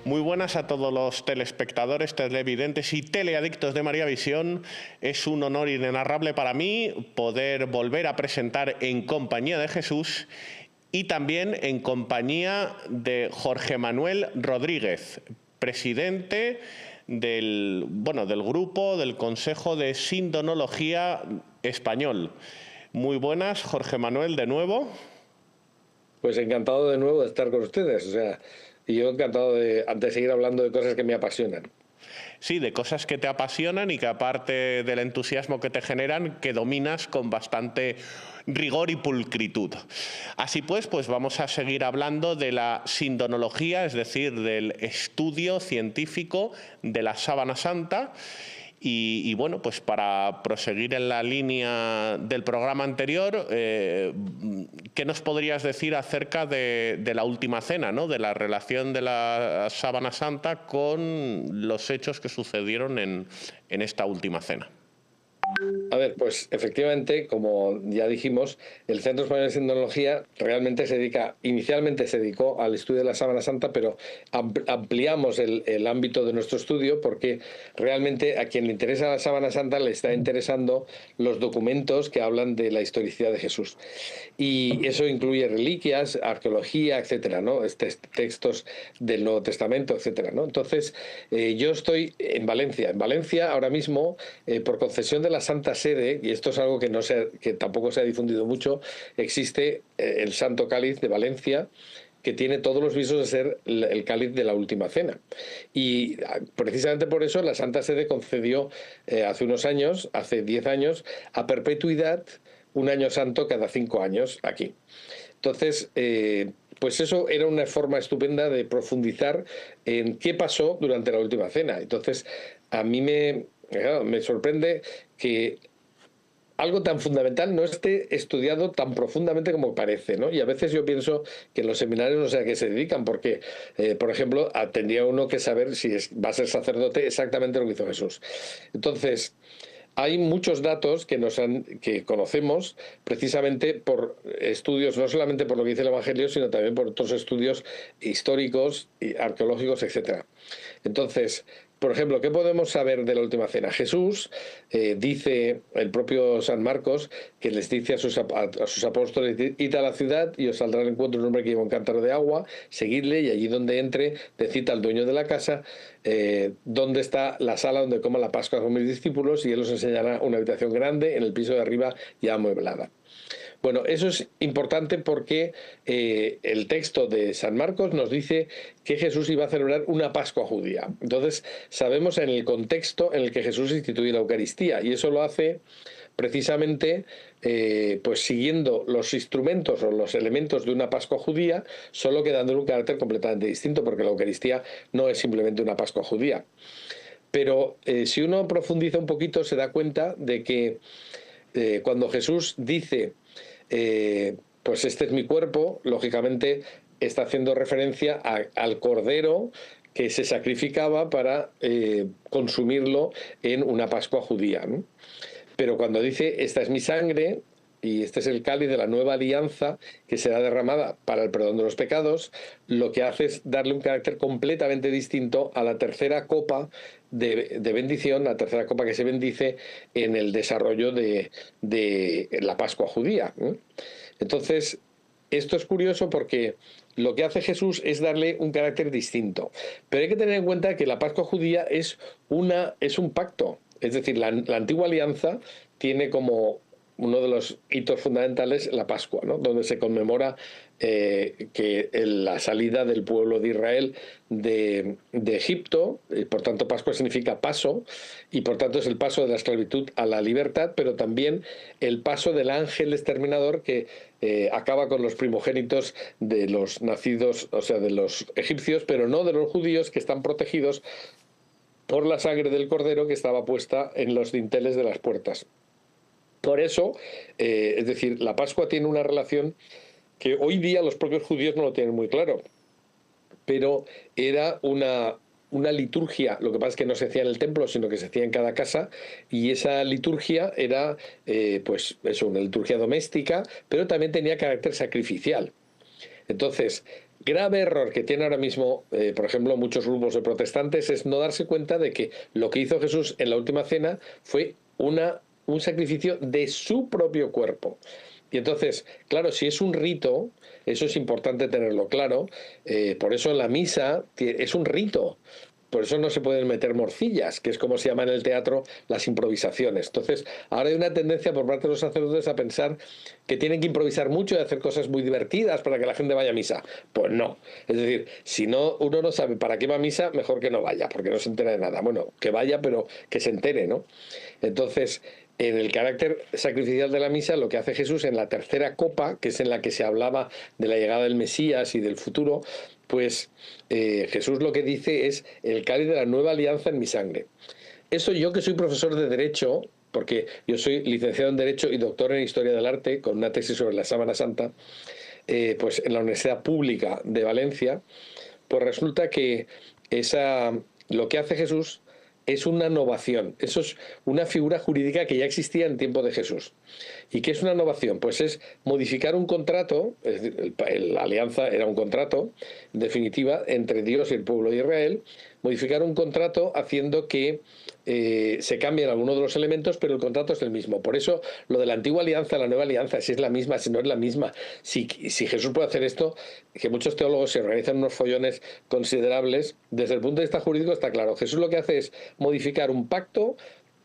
Muy buenas a todos los telespectadores, televidentes y teleadictos de María Visión. Es un honor inenarrable para mí poder volver a presentar En compañía de Jesús y también en compañía de Jorge Manuel Rodríguez, presidente del grupo del Consejo de Sindonología Español. Muy buenas, Jorge Manuel, de nuevo. Pues encantado de nuevo de estar con ustedes, y yo encantado de seguir hablando de cosas que me apasionan. Sí, de cosas que te apasionan y que aparte del entusiasmo que te generan, que dominas con bastante rigor y pulcritud. Así pues vamos a seguir hablando de la sindonología, es decir, del estudio científico de la Sábana Santa. Y bueno, pues para proseguir en la línea del programa anterior, ¿qué nos podrías decir acerca de la última cena, ¿no? De la relación de la Sábana Santa con los hechos que sucedieron en esta última cena? A ver, pues efectivamente, como ya dijimos, el Centro Español de Sindonología realmente inicialmente se dedicó al estudio de la Sábana Santa, pero ampliamos el ámbito de nuestro estudio porque realmente a quien le interesa la Sábana Santa le está interesando los documentos que hablan de la historicidad de Jesús. Y eso incluye reliquias, arqueología, etcétera, ¿no? Textos del Nuevo Testamento, etcétera, ¿no? Entonces, yo estoy en Valencia. En Valencia, ahora mismo, por concesión de la Santa Sede, y esto es algo que tampoco se ha difundido mucho, existe el Santo Cáliz de Valencia, que tiene todos los visos de ser el cáliz de la última cena. Y precisamente por eso la Santa Sede concedió hace unos años, hace 10 años, a perpetuidad un año santo cada 5 años aquí. Entonces, pues eso era una forma estupenda de profundizar en qué pasó durante la última cena. Entonces, a mí me sorprende que algo tan fundamental no esté estudiado tan profundamente como parece, ¿no? Y a veces yo pienso que en los seminarios no sé a qué se dedican, porque, por ejemplo, tendría uno que saber si va a ser sacerdote exactamente lo que hizo Jesús. Entonces, hay muchos datos que conocemos precisamente por estudios, no solamente por lo que dice el Evangelio, sino también por otros estudios históricos, arqueológicos, etcétera. Entonces, por ejemplo, ¿qué podemos saber de la última cena? Jesús dice, el propio San Marcos, que les dice a sus apóstoles: id a la ciudad y os saldrá al encuentro un hombre que lleva un cántaro de agua, seguidle, y allí donde entre, decid al dueño de la casa dónde está la sala donde coma la Pascua con mis discípulos, y él os enseñará una habitación grande en el piso de arriba ya amueblada. Bueno, eso es importante porque el texto de San Marcos nos dice que Jesús iba a celebrar una Pascua judía. Entonces, sabemos en el contexto en el que Jesús instituye la Eucaristía, y eso lo hace precisamente pues siguiendo los instrumentos o los elementos de una Pascua judía, solo que dándole un carácter completamente distinto, porque la Eucaristía no es simplemente una Pascua judía. Pero si uno profundiza un poquito, se da cuenta de que cuando Jesús dice pues este es mi cuerpo, lógicamente está haciendo referencia al cordero que se sacrificaba para consumirlo en una Pascua judía, ¿no? Pero cuando dice esta es mi sangre y este es el cáliz de la nueva alianza que será derramada para el perdón de los pecados, lo que hace es darle un carácter completamente distinto a la tercera copa de bendición, la tercera copa que se bendice en el desarrollo de la Pascua judía, ¿eh? Entonces, esto es curioso porque lo que hace Jesús es darle un carácter distinto. Pero hay que tener en cuenta que la Pascua judía es un pacto. Es decir, la antigua alianza tiene como uno de los hitos fundamentales la Pascua, ¿no? Donde se conmemora la salida del pueblo de Israel de Egipto. Por tanto, Pascua significa paso, y por tanto es el paso de la esclavitud a la libertad, pero también el paso del ángel exterminador que acaba con los primogénitos de los nacidos, o sea, de los egipcios, pero no de los judíos, que están protegidos por la sangre del cordero que estaba puesta en los dinteles de las puertas. Por eso, es decir, la Pascua tiene una relación que hoy día los propios judíos no lo tienen muy claro, pero era una liturgia. Lo que pasa es que no se hacía en el templo, sino que se hacía en cada casa, y esa liturgia era pues eso, una liturgia doméstica, pero también tenía carácter sacrificial. Entonces, grave error que tiene ahora mismo, por ejemplo, muchos grupos de protestantes es no darse cuenta de que lo que hizo Jesús en la última cena fue un sacrificio de su propio cuerpo. Y entonces, claro, si es un rito, eso es importante tenerlo claro. Por eso la misa es un rito. Por eso no se pueden meter morcillas, que es como se llama en el teatro las improvisaciones. Entonces, ahora hay una tendencia por parte de los sacerdotes a pensar que tienen que improvisar mucho y hacer cosas muy divertidas para que la gente vaya a misa. Pues no. Es decir, si no uno no sabe para qué va a misa, mejor que no vaya, porque no se entera de nada. Bueno, que vaya, pero que se entere, ¿no? Entonces, en el carácter sacrificial de la misa, lo que hace Jesús en la tercera copa, que es en la que se hablaba de la llegada del Mesías y del futuro, pues Jesús lo que dice es el cáliz de la nueva alianza en mi sangre. Eso yo, que soy profesor de Derecho, porque yo soy licenciado en Derecho y doctor en Historia del Arte, con una tesis sobre la Sábana Santa, pues en la Universidad Pública de Valencia, pues resulta que lo que hace Jesús es una novación. Eso es una figura jurídica que ya existía en tiempo de Jesús. ¿Y qué es una novación? Pues es modificar un contrato, es decir, la alianza era un contrato, en definitiva, entre Dios y el pueblo de Israel, modificar un contrato haciendo que se cambien algunos de los elementos, pero el contrato es el mismo. Por eso lo de la antigua alianza, la nueva alianza, si es la misma, si no es la misma, si Jesús puede hacer esto, que muchos teólogos se organizan unos follones considerables, desde el punto de vista jurídico está claro. Jesús lo que hace es modificar un pacto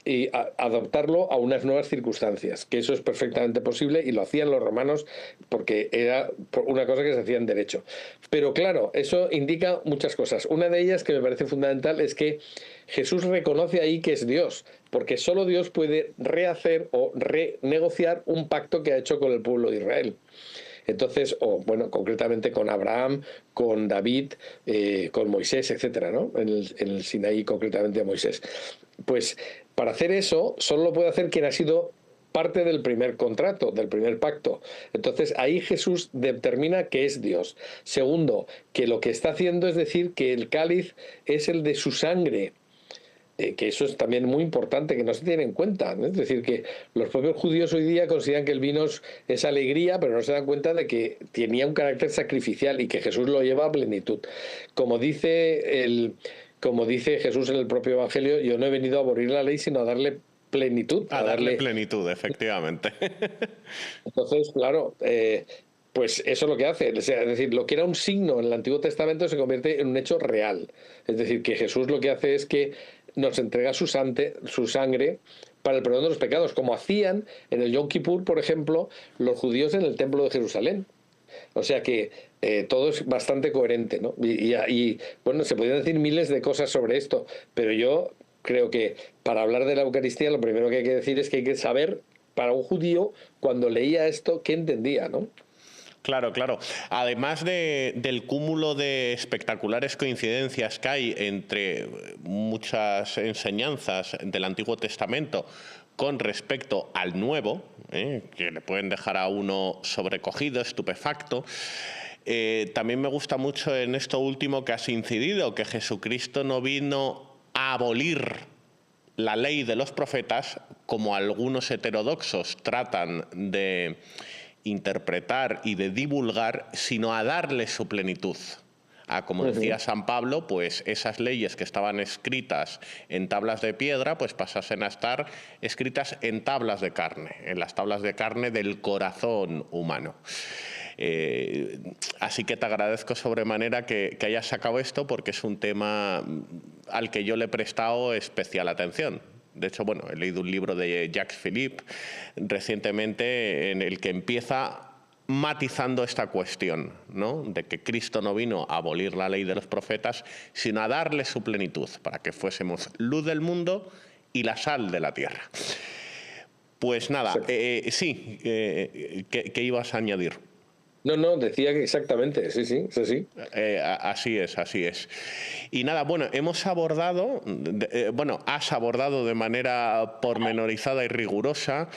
y adaptarlo a unas nuevas circunstancias, que eso es perfectamente posible y lo hacían los romanos porque era una cosa que se hacía en derecho. Pero claro, eso indica muchas cosas. Una de ellas que me parece fundamental es que Jesús reconoce ahí que es Dios, porque solo Dios puede rehacer o renegociar un pacto que ha hecho con el pueblo de Israel. Entonces, o bueno, concretamente con Abraham, con David, con Moisés, etcétera, ¿no? En el Sinaí, concretamente a Moisés. Pues para hacer eso, solo lo puede hacer quien ha sido parte del primer contrato, del primer pacto. Entonces ahí Jesús determina que es Dios. Segundo, que lo que está haciendo es decir que el cáliz es el de su sangre. Que eso es también muy importante, que no se tiene en cuenta, ¿no? Es decir, que los propios judíos hoy día consideran que el vino es alegría, pero no se dan cuenta de que tenía un carácter sacrificial y que Jesús lo lleva a plenitud. Como dice Jesús en el propio Evangelio, yo no he venido a abolir la ley, sino a darle plenitud. A darle plenitud, efectivamente. Entonces, claro, pues eso es lo que hace. Es decir, lo que era un signo en el Antiguo Testamento se convierte en un hecho real. Es decir, que Jesús lo que hace es que nos entrega su sangre para el perdón de los pecados, como hacían en el Yom Kippur, por ejemplo, los judíos en el Templo de Jerusalén. O sea que todo es bastante coherente, ¿no? Y bueno, se podrían decir miles de cosas sobre esto, pero yo creo que para hablar de la Eucaristía lo primero que hay que decir es que hay que saber, para un judío, cuando leía esto, qué entendía, ¿no? Claro, claro. Además del cúmulo de espectaculares coincidencias que hay entre muchas enseñanzas del Antiguo Testamento con respecto al Nuevo, que le pueden dejar a uno sobrecogido, estupefacto, también me gusta mucho en esto último que has incidido, que Jesucristo no vino a abolir la ley de los profetas, como algunos heterodoxos tratan de interpretar y de divulgar, sino a darle su plenitud. Como decía San Pablo, pues esas leyes que estaban escritas en tablas de piedra, pues pasasen a estar escritas en tablas de carne, en las tablas de carne del corazón humano. Así que te agradezco sobremanera que hayas sacado esto, porque es un tema al que yo le he prestado especial atención. De hecho, bueno, he leído un libro de Jacques Philippe recientemente en el que empieza matizando esta cuestión, ¿no? De que Cristo no vino a abolir la ley de los profetas, sino a darle su plenitud, para que fuésemos luz del mundo y la sal de la tierra. Pues nada, sí, ¿qué ibas a añadir? No, decía que exactamente, sí. Así es, así es. Y nada, bueno, hemos abordado, has abordado de manera pormenorizada y rigurosa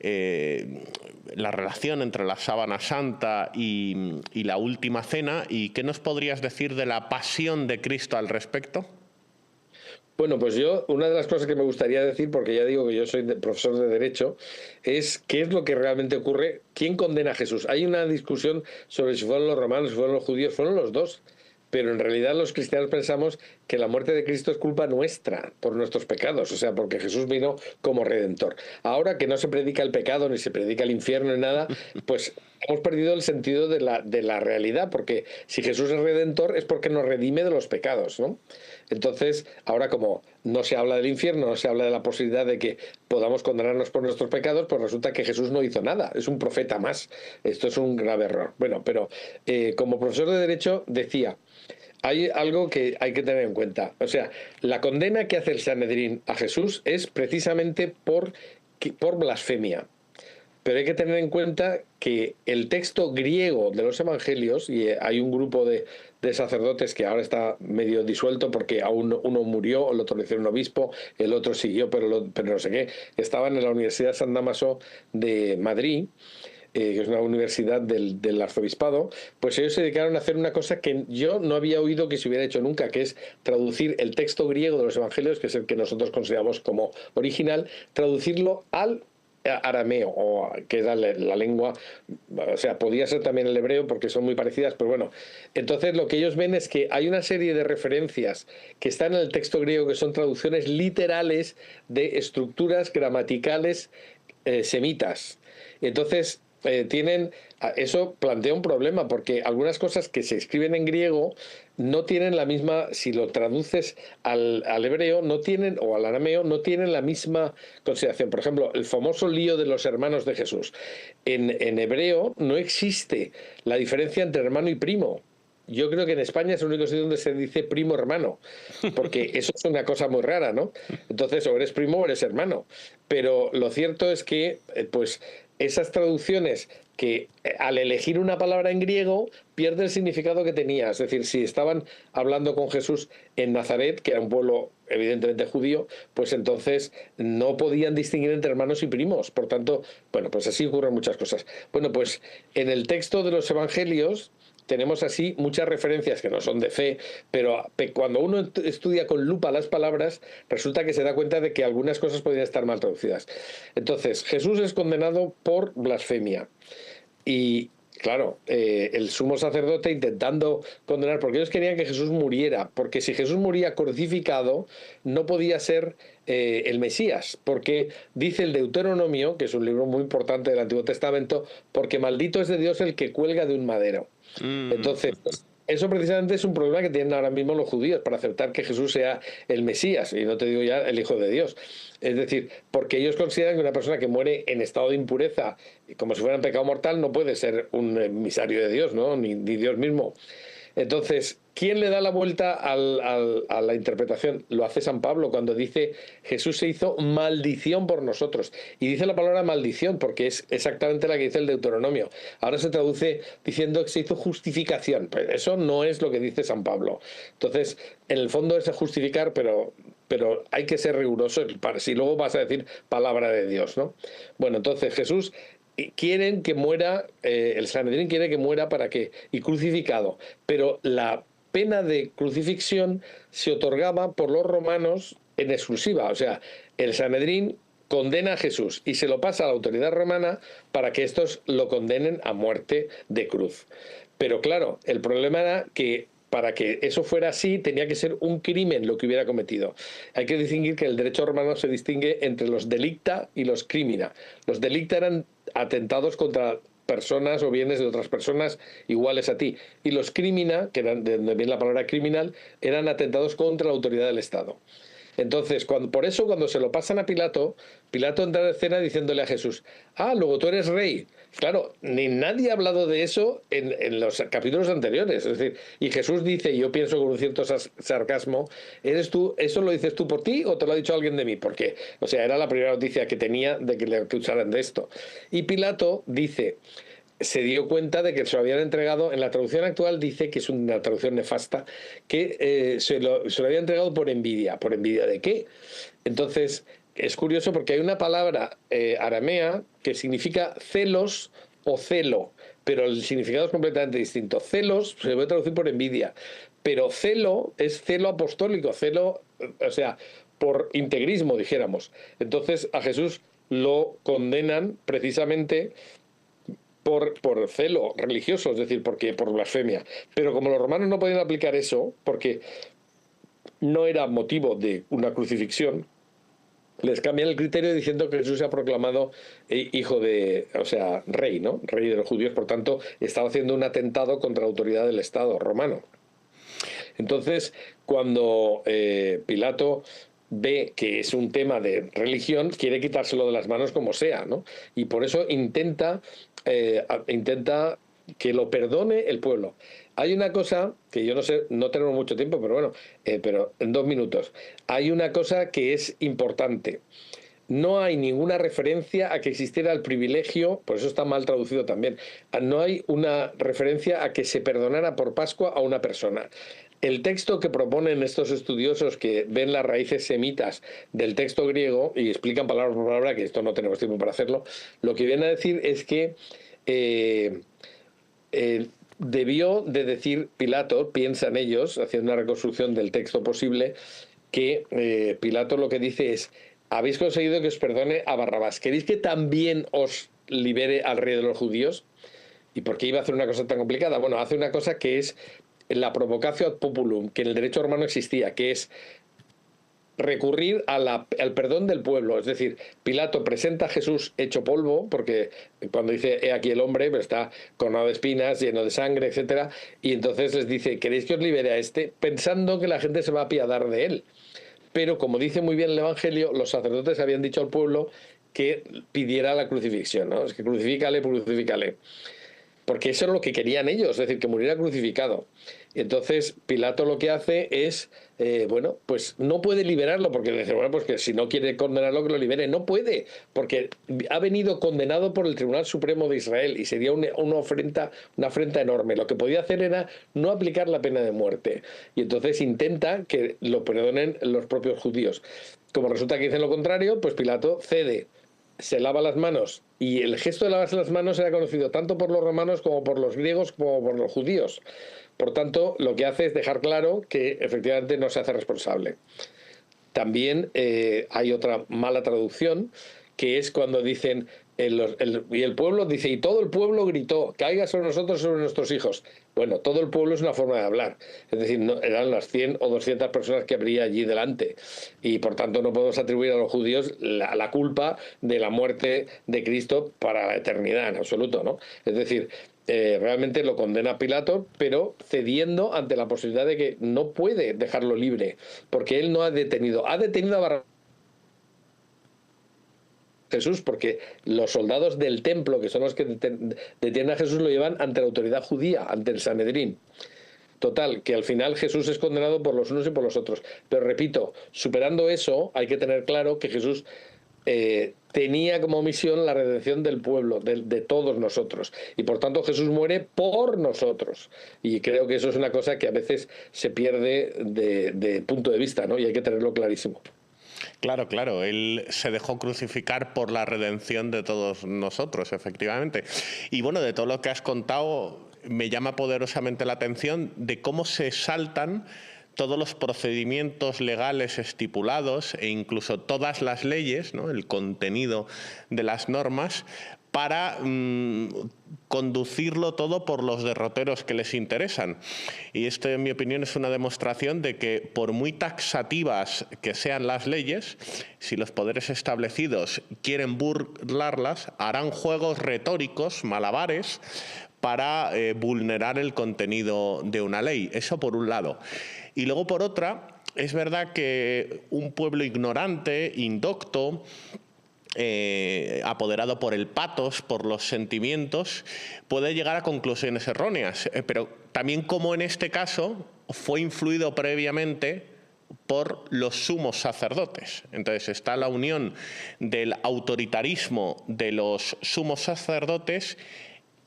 la relación entre la Sábana Santa y la Última Cena. ¿Y qué nos podrías decir de la pasión de Cristo al respecto? Bueno, pues yo, una de las cosas que me gustaría decir, porque ya digo que yo soy profesor de Derecho, es qué es lo que realmente ocurre, quién condena a Jesús. Hay una discusión sobre si fueron los romanos, si fueron los judíos, fueron los dos. Pero en realidad los cristianos pensamos que la muerte de Cristo es culpa nuestra por nuestros pecados, o sea, porque Jesús vino como redentor. Ahora que no se predica el pecado, ni se predica el infierno, ni nada, pues hemos perdido el sentido de la realidad, porque si Jesús es redentor es porque nos redime de los pecados, ¿no? Entonces, ahora como no se habla del infierno, no se habla de la posibilidad de que podamos condenarnos por nuestros pecados, pues resulta que Jesús no hizo nada, es un profeta más. Esto es un grave error. Bueno, pero como profesor de Derecho decía, hay algo que hay que tener en cuenta. O sea, la condena que hace el Sanedrín a Jesús es precisamente por blasfemia. Pero hay que tener en cuenta que el texto griego de los evangelios, y hay un grupo de sacerdotes que ahora está medio disuelto porque aún uno murió, el otro le hicieron obispo, el otro siguió, pero no sé qué, estaban en la Universidad San Damaso de Madrid, que es una universidad del arzobispado, pues ellos se dedicaron a hacer una cosa que yo no había oído que se hubiera hecho nunca, que es traducir el texto griego de los evangelios, que es el que nosotros consideramos como original, traducirlo al arameo, o que era la lengua, o sea, podía ser también el hebreo porque son muy parecidas, pero bueno, entonces lo que ellos ven es que hay una serie de referencias que están en el texto griego que son traducciones literales de estructuras gramaticales semitas. Entonces, eso plantea un problema porque algunas cosas que se escriben en griego no tienen la misma, si lo traduces al hebreo, no tienen, o al arameo, no tienen la misma consideración. Por ejemplo, el famoso lío de los hermanos de Jesús. En hebreo no existe la diferencia entre hermano y primo. Yo creo que en España es el único sitio donde se dice primo hermano, porque eso es una cosa muy rara, ¿no? Entonces, o eres primo o eres hermano. Pero lo cierto es que, pues, esas traducciones que al elegir una palabra en griego pierde el significado que tenía. Es decir, si estaban hablando con Jesús en Nazaret, que era un pueblo evidentemente judío, pues entonces no podían distinguir entre hermanos y primos. Por tanto, bueno, pues así ocurren muchas cosas. Bueno, pues en el texto de los evangelios tenemos así muchas referencias que no son de fe, pero cuando uno estudia con lupa las palabras, resulta que se da cuenta de que algunas cosas podrían estar mal traducidas. Entonces, Jesús es condenado por blasfemia. Y claro, el sumo sacerdote intentando condenar, porque ellos querían que Jesús muriera, porque si Jesús moría crucificado, no podía ser el Mesías, porque dice el Deuteronomio, que es un libro muy importante del Antiguo Testamento, porque maldito es de Dios el que cuelga de un madero. Entonces, eso precisamente es un problema que tienen ahora mismo los judíos para aceptar que Jesús sea el Mesías, y no te digo ya el Hijo de Dios. Es decir, porque ellos consideran que una persona que muere en estado de impureza, como si fuera un pecado mortal, no puede ser un emisario de Dios, ¿no? Ni Dios mismo. Entonces, ¿quién le da la vuelta a la interpretación? Lo hace San Pablo cuando dice Jesús se hizo maldición por nosotros. Y dice la palabra maldición porque es exactamente la que dice el Deuteronomio. Ahora se traduce diciendo que se hizo justificación. Pues eso no es lo que dice San Pablo. Entonces, en el fondo es justificar, pero hay que ser riguroso para si luego vas a decir palabra de Dios, ¿no? Bueno, entonces Jesús quieren que muera, el Sanedrín quiere que muera y crucificado, pero la pena de crucifixión se otorgaba por los romanos en exclusiva, o sea, el Sanedrín condena a Jesús y se lo pasa a la autoridad romana para que estos lo condenen a muerte de cruz. Pero claro, el problema era que para que eso fuera así tenía que ser un crimen lo que hubiera cometido. Hay que distinguir que el derecho romano se distingue entre los delicta y los crimina. Los delicta eran atentados contra personas o bienes de otras personas iguales a ti. Y los crimina, que eran de donde viene la palabra criminal, eran atentados contra la autoridad del Estado. Entonces, por eso cuando se lo pasan a Pilato, Pilato entra en escena diciéndole a Jesús, luego tú eres rey. Claro, ni nadie ha hablado de eso en los capítulos anteriores. Es decir, y Jesús dice, y yo pienso con un cierto sarcasmo, ¿eres tú, eso lo dices tú por ti o te lo ha dicho alguien de mí? Porque, o sea, era la primera noticia que tenía de que le acusaran de esto. Y Pilato dice, se dio cuenta de que se lo habían entregado, en la traducción actual dice, que es una traducción nefasta, que se lo había entregado por envidia. ¿Por envidia de qué? Entonces, es curioso porque hay una palabra aramea que significa celos o celo, pero el significado es completamente distinto. Celos se puede traducir por envidia, pero celo es celo apostólico, celo o sea, por integrismo, dijéramos. Entonces a Jesús lo condenan precisamente por celo religioso, es decir, porque por blasfemia. Pero como los romanos no podían aplicar eso, porque no era motivo de una crucifixión, les cambian el criterio diciendo que Jesús se ha proclamado hijo de, o sea, rey, ¿no? Rey de los judíos, por tanto, estaba haciendo un atentado contra la autoridad del Estado romano. Entonces, cuando Pilato ve que es un tema de religión, quiere quitárselo de las manos como sea, ¿no? Y por eso intenta que lo perdone el pueblo. Hay una cosa que yo no sé, no tenemos mucho tiempo, pero bueno, pero en 2 minutos. Hay una cosa que es importante. No hay ninguna referencia a que existiera el privilegio, por eso está mal traducido también. No hay una referencia a que se perdonara por Pascua a una persona. El texto que proponen estos estudiosos que ven las raíces semitas del texto griego y explican palabra por palabra, que esto no tenemos tiempo para hacerlo, lo que viene a decir es que debió de decir Pilato, piensan ellos, haciendo una reconstrucción del texto posible, que Pilato lo que dice es: habéis conseguido que os perdone a Barrabás, ¿queréis que también os libere al rey de los judíos? ¿Y por qué iba a hacer una cosa tan complicada? Bueno, hace una cosa que es la provocatio ad populum, que en el derecho romano existía, que es recurrir al perdón del pueblo. Es decir, Pilato presenta a Jesús hecho polvo, porque cuando dice he aquí el hombre, pues está coronado de espinas, lleno de sangre, etcétera, y entonces les dice: ¿queréis que os libere a este? Pensando que la gente se va a apiadar de él. Pero como dice muy bien el Evangelio, los sacerdotes habían dicho al pueblo que pidiera la crucifixión, ¿no? Es que crucifícale, crucifícale. Porque eso es lo que querían ellos, es decir, que muriera crucificado. Entonces Pilato lo que hace es, bueno, pues no puede liberarlo, porque dice, bueno, pues que si no quiere condenarlo, que lo libere. No puede, porque ha venido condenado por el Tribunal Supremo de Israel y sería una afrenta enorme. Lo que podía hacer era no aplicar la pena de muerte. Y entonces intenta que lo perdonen los propios judíos. Como resulta que dicen lo contrario, pues Pilato cede, se lava las manos, y el gesto de lavarse las manos era conocido tanto por los romanos como por los griegos como por los judíos. Por tanto, lo que hace es dejar claro que efectivamente no se hace responsable. También hay otra mala traducción, que es cuando dicen, y el pueblo dice, y todo el pueblo gritó: caiga sobre nosotros, sobre nuestros hijos. Bueno, todo el pueblo es una forma de hablar, es decir, no, eran las 100 o 200 personas que habría allí delante, y por tanto no podemos atribuir a los judíos la culpa de la muerte de Cristo para la eternidad, en absoluto, ¿no? Es decir, realmente lo condena Pilato, pero cediendo ante la posibilidad de que no puede dejarlo libre, porque él no ha detenido a Barrabás, Jesús, porque los soldados del templo, que son los que detienen a Jesús, lo llevan ante la autoridad judía, ante el Sanedrín. Total, que al final Jesús es condenado por los unos y por los otros. Pero repito, superando eso, hay que tener claro que Jesús tenía como misión la redención del pueblo, de todos nosotros. Y por tanto Jesús muere por nosotros. Y creo que eso es una cosa que a veces se pierde de punto de vista, ¿no? Y hay que tenerlo clarísimo. Claro, claro, él se dejó crucificar por la redención de todos nosotros, efectivamente. Y bueno, de todo lo que has contado, me llama poderosamente la atención de cómo se saltan todos los procedimientos legales estipulados e incluso todas las leyes, ¿no?, el contenido de las normas, para conducirlo todo por los derroteros que les interesan. Y esto, en mi opinión, es una demostración de que, por muy taxativas que sean las leyes, si los poderes establecidos quieren burlarlas, harán juegos retóricos, malabares, para vulnerar el contenido de una ley. Eso por un lado. Y luego, por otra, es verdad que un pueblo ignorante, indocto, apoderado por el patos, por los sentimientos, puede llegar a conclusiones erróneas. Pero también, como en este caso, fue influido previamente por los sumos sacerdotes. Entonces está la unión del autoritarismo de los sumos sacerdotes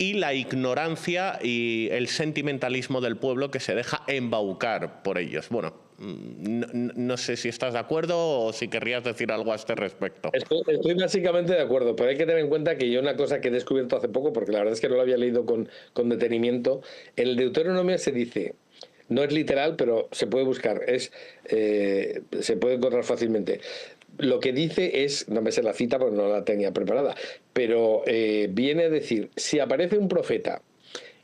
y la ignorancia y el sentimentalismo del pueblo, que se deja embaucar por ellos. Bueno, no sé si estás de acuerdo o si querrías decir algo a este respecto. Estoy básicamente de acuerdo, pero hay que tener en cuenta que yo, una cosa que he descubierto hace poco, porque la verdad es que no lo había leído con detenimiento, en el Deuteronomio se dice: No es literal, pero se puede buscar, se puede encontrar fácilmente. Lo que dice es, no me sé la cita porque no la tenía preparada, pero viene a decir, si aparece un profeta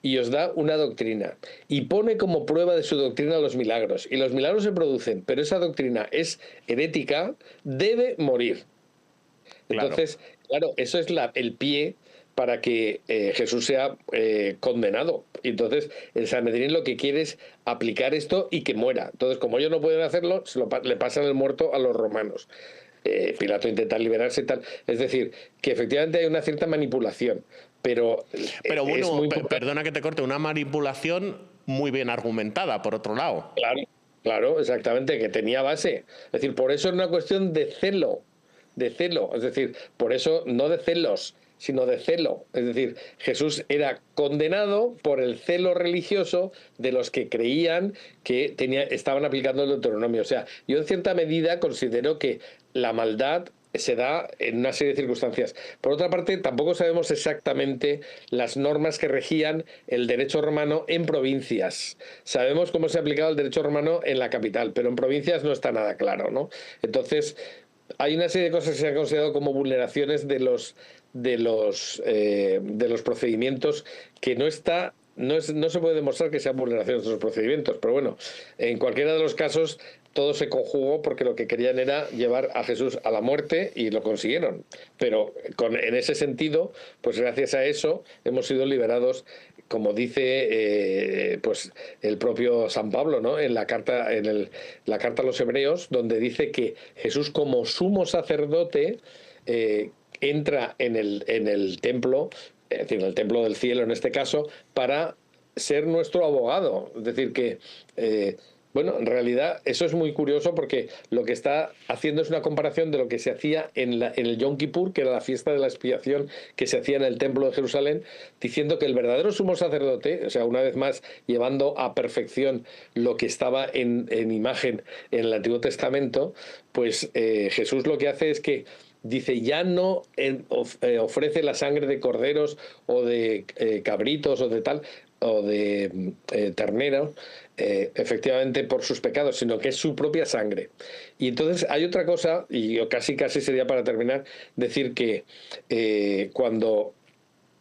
y os da una doctrina y pone como prueba de su doctrina los milagros, y los milagros se producen, pero esa doctrina es herética, debe morir. Claro. Entonces, claro, eso es el pie para que Jesús sea condenado. Y entonces el Sanedrín lo que quiere es aplicar esto y que muera. Entonces, como ellos no pueden hacerlo, le pasan el muerto a los romanos. Pilato intenta liberarse y tal. Es decir, que efectivamente hay una cierta manipulación, pero Pero es bueno, muy importante. perdona que te corte, una manipulación muy bien argumentada, por otro lado. Claro, claro, exactamente, que tenía base. Es decir, por eso es una cuestión de celo, es decir, por eso no de celos, sino de celo. Es decir, Jesús era condenado por el celo religioso de los que creían que estaban aplicando el Deuteronomio. O sea, yo en cierta medida considero que la maldad se da en una serie de circunstancias. Por otra parte, tampoco sabemos exactamente las normas que regían el derecho romano en provincias. Sabemos cómo se ha aplicado el derecho romano en la capital, pero en provincias no está nada claro, ¿no? Entonces, hay una serie de cosas que se han considerado como vulneraciones de los procedimientos que no se puede demostrar que sean vulneraciones de los procedimientos, pero bueno, en cualquiera de los casos todo se conjugó porque lo que querían era llevar a Jesús a la muerte y lo consiguieron. Pero en ese sentido, pues gracias a eso hemos sido liberados, como dice pues el propio San Pablo, ¿no? En la carta, la carta a los Hebreos, donde dice que Jesús como sumo sacerdote entra en el templo, es decir, en el templo del cielo en este caso, para ser nuestro abogado. Es decir, que bueno, en realidad eso es muy curioso porque lo que está haciendo es una comparación de lo que se hacía en el Yom Kippur, que era la fiesta de la expiación que se hacía en el templo de Jerusalén, diciendo que el verdadero sumo sacerdote, o sea, una vez más llevando a perfección lo que estaba en imagen en el Antiguo Testamento, pues Jesús lo que hace es que dice, ya no ofrece la sangre de corderos o de cabritos o de tal, o de terneros, efectivamente por sus pecados, sino que es su propia sangre. Y entonces hay otra cosa, y yo casi sería para terminar, decir que cuando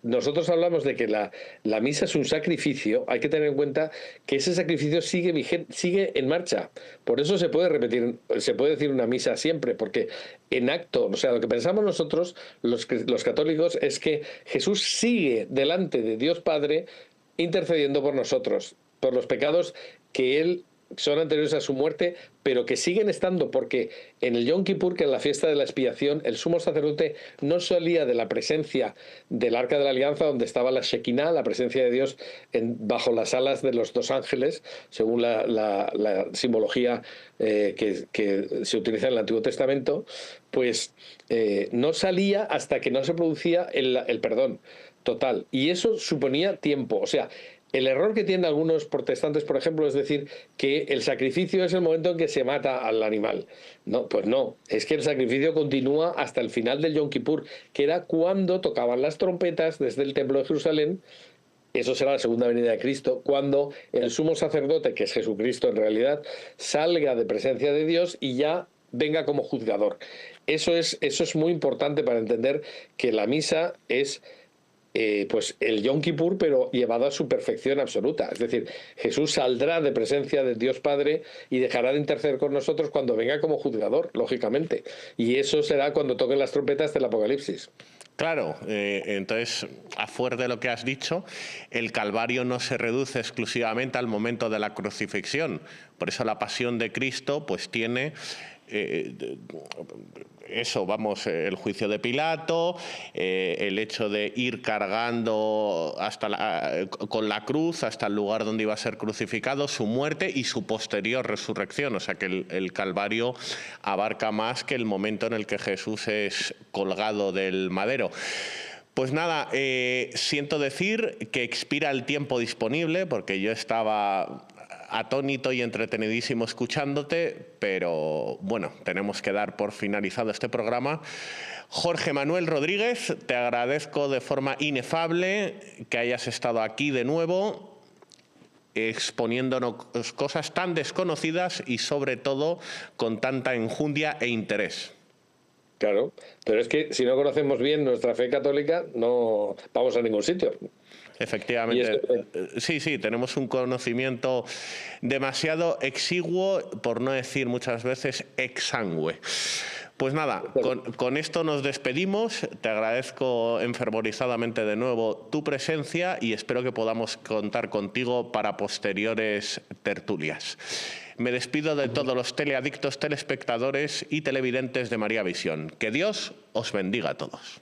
nosotros hablamos de que la misa es un sacrificio, hay que tener en cuenta que ese sacrificio sigue en marcha. Por eso se puede repetir, se puede decir una misa siempre, porque en acto, o sea, lo que pensamos nosotros, los católicos, es que Jesús sigue delante de Dios Padre intercediendo por nosotros, por los pecados que Él son anteriores a su muerte, pero que siguen estando, porque en el Yom Kippur, que es la fiesta de la expiación, el sumo sacerdote no salía de la presencia del Arca de la Alianza, donde estaba la Shekinah, la presencia de Dios bajo las alas de los dos ángeles, según la simbología que se utiliza en el Antiguo Testamento, pues no salía hasta que no se producía el perdón total. Y eso suponía tiempo, o sea, el error que tienen algunos protestantes, por ejemplo, es decir que el sacrificio es el momento en que se mata al animal. No, pues no, es que el sacrificio continúa hasta el final del Yom Kippur, que era cuando tocaban las trompetas desde el templo de Jerusalén. Eso será la segunda venida de Cristo, cuando el sumo sacerdote, que es Jesucristo en realidad, salga de presencia de Dios y ya venga como juzgador. Eso es muy importante para entender que la misa es pues el Yom Kippur, pero llevado a su perfección absoluta. Es decir, Jesús saldrá de presencia de Dios Padre y dejará de interceder con nosotros cuando venga como juzgador, lógicamente. Y eso será cuando toquen las trompetas del Apocalipsis. Claro, entonces, a fuerza de lo que has dicho, el Calvario no se reduce exclusivamente al momento de la crucifixión. Por eso la pasión de Cristo pues tiene eso, vamos, el juicio de Pilato, el hecho de ir cargando con la cruz hasta el lugar donde iba a ser crucificado, su muerte y su posterior resurrección. O sea que el Calvario abarca más que el momento en el que Jesús es colgado del madero. Pues nada, siento decir que expira el tiempo disponible, porque yo estaba atónito y entretenidísimo escuchándote, pero bueno, tenemos que dar por finalizado este programa. Jorge Manuel Rodríguez, te agradezco de forma inefable que hayas estado aquí de nuevo. exponiéndonos cosas tan desconocidas y sobre todo con tanta enjundia e interés. Claro, pero es que si no conocemos bien nuestra fe católica, no vamos a ningún sitio. Efectivamente, sí, tenemos un conocimiento demasiado exiguo, por no decir muchas veces exangüe. Pues nada, con esto nos despedimos. Te agradezco enfervorizadamente de nuevo tu presencia y espero que podamos contar contigo para posteriores tertulias. Me despido de todos los teleadictos, telespectadores y televidentes de María Visión. Que Dios os bendiga a todos.